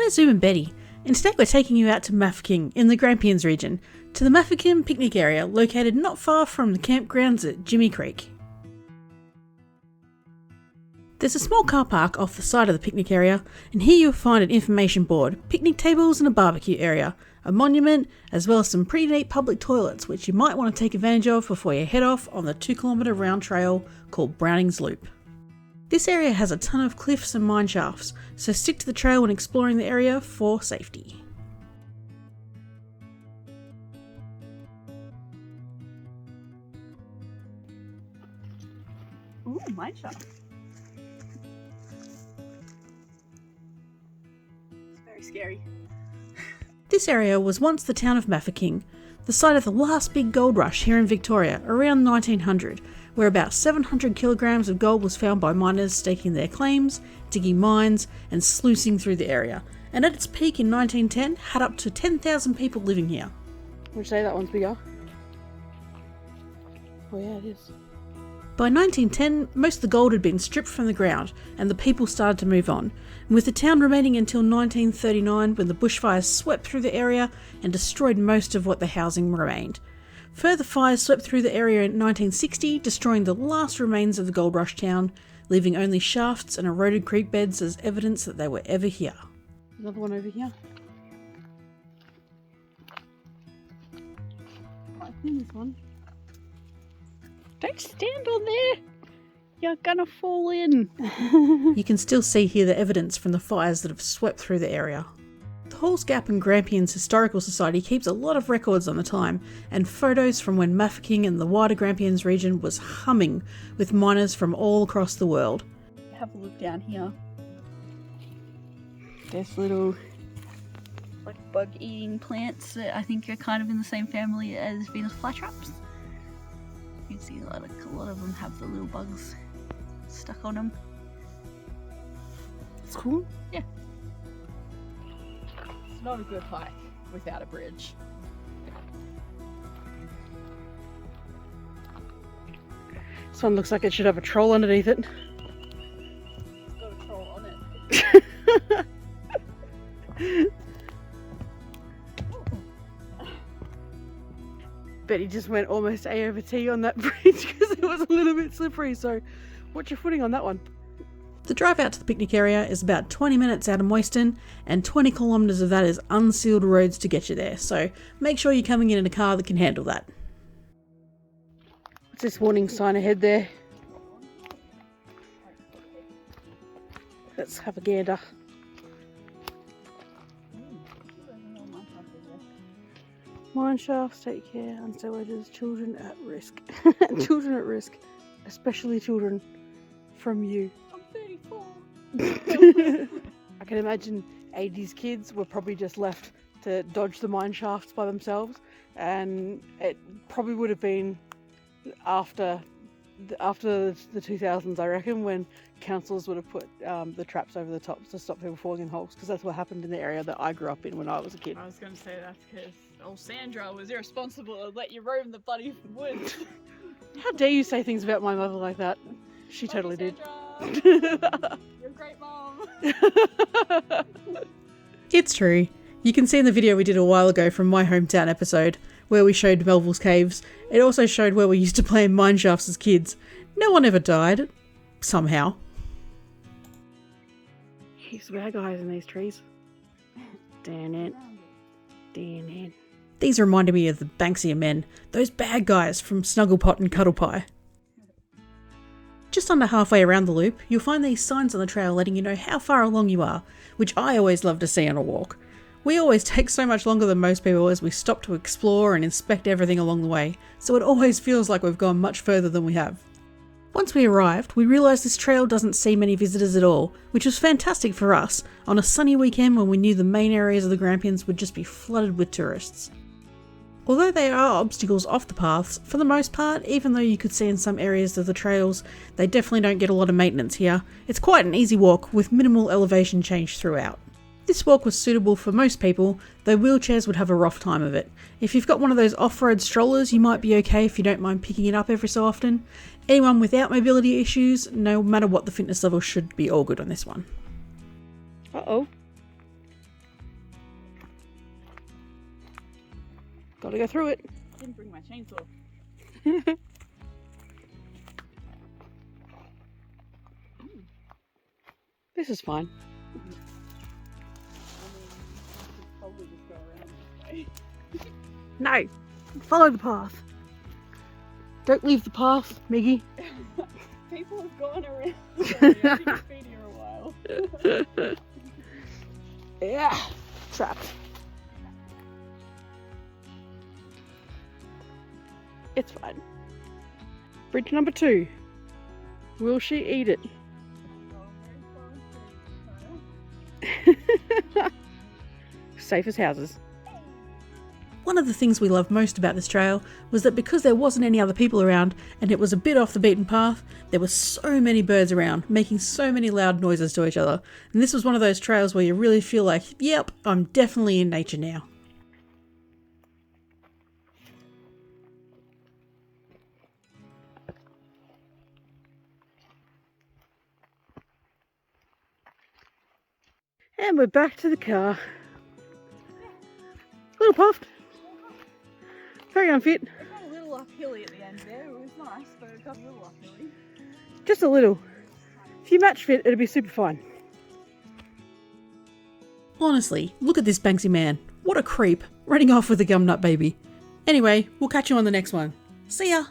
No Zoom and Betty. Instead, we're taking you out to Mafeking in the Grampians region, to the Mafeking picnic area located not far from the campgrounds at Jimmy Creek. There's a small car park off the side of the picnic area, and here you'll find an information board, picnic tables and a barbecue area, a monument, as well as some pretty neat public toilets which you might want to take advantage of before you head off on the 2-kilometre round trail called Browning's Loop. This area has a ton of cliffs and mine shafts, so stick to the trail when exploring the area for safety. Ooh, mine shaft. It's very scary. This area was once the town of Mafeking, the site of the last big gold rush here in Victoria around 1900, where about 700 kilograms of gold was found by miners staking their claims, digging mines and sluicing through the area, and at its peak in 1910 had up to 10,000 people living here. Would you say that one's bigger? Oh yeah, it is. By 1910, most of the gold had been stripped from the ground and the people started to move on, and with the town remaining until 1939 when the bushfires swept through the area and destroyed most of what the housing remained. Further fires swept through the area in 1960, destroying the last remains of the gold rush town, leaving only shafts and eroded creek beds as evidence that they were ever here. Another one over here. I think this one. Don't stand on there! You're gonna fall in! You can still see here the evidence from the fires that have swept through the area. The Halls Gap and Grampians Historical Society keeps a lot of records on the time, and photos from when Mafeking and the wider Grampians region was humming with miners from all across the world. Have a look down here. There's little like bug-eating plants that I think are kind of in the same family as Venus flytraps. You can see a lot of them have the little bugs stuck on them. It's cool. Yeah. It's not a good hike without a bridge. This one looks like it should have a troll underneath it. It's got a troll on it. Betty just went almost A over T on that bridge because it was a little bit slippery, so watch your footing on that one. The drive out to the picnic area is about 20 minutes out of Moyston, and 20 kilometres of that is unsealed roads to get you there, so make sure you're coming in a car that can handle that. What's this warning sign ahead there? Let's have a gander. Mine shafts, take care, unstable edges, children at risk. Children at risk, especially children from you. I'm 34. I can imagine 80s kids were probably just left to dodge the mine shafts by themselves, and it probably would have been after the 2000s, I reckon, when councils would have put the traps over the top to stop people falling in holes, because that's what happened in the area that I grew up in when I was a kid. I was going to say that's because old Sandra was irresponsible and let you roam the bloody woods. How dare you say things about my mother like that? She totally did. You're a great mom. It's true. You can see in the video we did a while ago from my hometown episode, where we showed Melville's Caves. It also showed where we used to play in mine shafts as kids. No one ever died. Somehow. He's bad guys in these trees. Damn it. Damn it. These reminded me of the Banksia men, those bad guys from Snugglepot and Cuddlepie. Just under halfway around the loop, you'll find these signs on the trail letting you know how far along you are, which I always love to see on a walk. We always take so much longer than most people as we stop to explore and inspect everything along the way, so it always feels like we've gone much further than we have. Once we arrived, we realised this trail doesn't see many visitors at all, which was fantastic for us on a sunny weekend when we knew the main areas of the Grampians would just be flooded with tourists. Although there are obstacles off the paths, for the most part, even though you could see in some areas of the trails, they definitely don't get a lot of maintenance here. It's quite an easy walk with minimal elevation change throughout. This walk was suitable for most people, though wheelchairs would have a rough time of it. If you've got one of those off-road strollers, you might be okay if you don't mind picking it up every so often. Anyone without mobility issues, no matter what the fitness level, should be all good on this one. Uh-oh. Gotta go through it. I didn't bring my chainsaw. This is fine. Probably just go around this way. No, follow the path. Don't leave the path, Miggy. People have gone around. Sorry, I've been here a while. Yeah, trapped. It's fine. Bridge number 2. Will she eat it? Safe as houses. One of the things we loved most about this trail was that because there wasn't any other people around and it was a bit off the beaten path, there were so many birds around, making so many loud noises to each other. And this was one of those trails where you really feel like, yep, I'm definitely in nature now. And we're back to the car. Little puffed. Very unfit. It got a little uphilly at the end there. It was nice, but it got a little uphilly. Just a little. If you match fit, it'll be super fine. Honestly, look at this Banksy man. What a creep, running off with a gumnut baby. Anyway, we'll catch you on the next one. See ya!